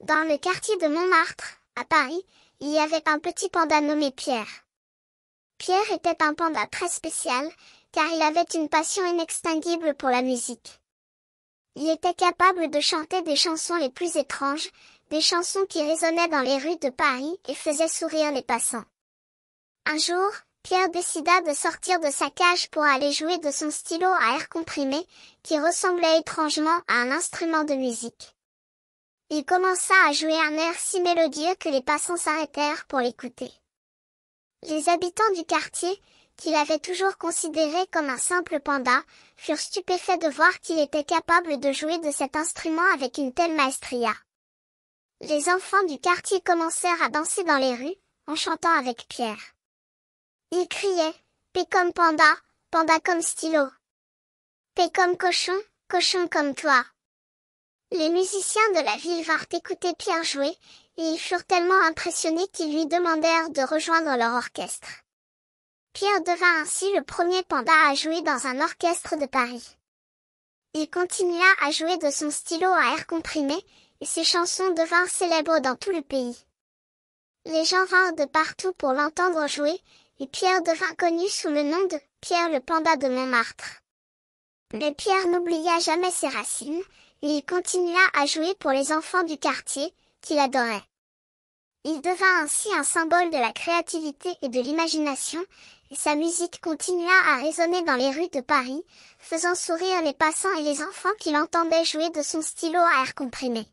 Dans le quartier de Montmartre, à Paris, il y avait un petit panda nommé Pierre. Pierre était un panda très spécial, car il avait une passion inextinguible pour la musique. Il était capable de chanter des chansons les plus étranges, des chansons qui résonnaient dans les rues de Paris et faisaient sourire les passants. Un jour, Pierre décida de sortir de sa cage pour aller jouer de son stylo à air comprimé, qui ressemblait étrangement à un instrument de musique. Il commença à jouer un air si mélodieux que les passants s'arrêtèrent pour l'écouter. Les habitants du quartier, qu'il avait toujours considéré comme un simple panda, furent stupéfaits de voir qu'il était capable de jouer de cet instrument avec une telle maestria. Les enfants du quartier commencèrent à danser dans les rues, en chantant avec Pierre. Ils criaient « P comme panda, panda comme stylo. P comme cochon, cochon comme toi. » Les musiciens de la ville vinrent écouter Pierre jouer, et ils furent tellement impressionnés qu'ils lui demandèrent de rejoindre leur orchestre. Pierre devint ainsi le premier panda à jouer dans un orchestre de Paris. Il continua à jouer de son stylo à air comprimé, et ses chansons devinrent célèbres dans tout le pays. Les gens vinrent de partout pour l'entendre jouer, et Pierre devint connu sous le nom de Pierre le panda de Montmartre. Mais Pierre n'oublia jamais ses racines, et il continua à jouer pour les enfants du quartier, qu'il adorait. Il devint ainsi un symbole de la créativité et de l'imagination, et sa musique continua à résonner dans les rues de Paris, faisant sourire les passants et les enfants qui l'entendaient jouer de son stylo à air comprimé.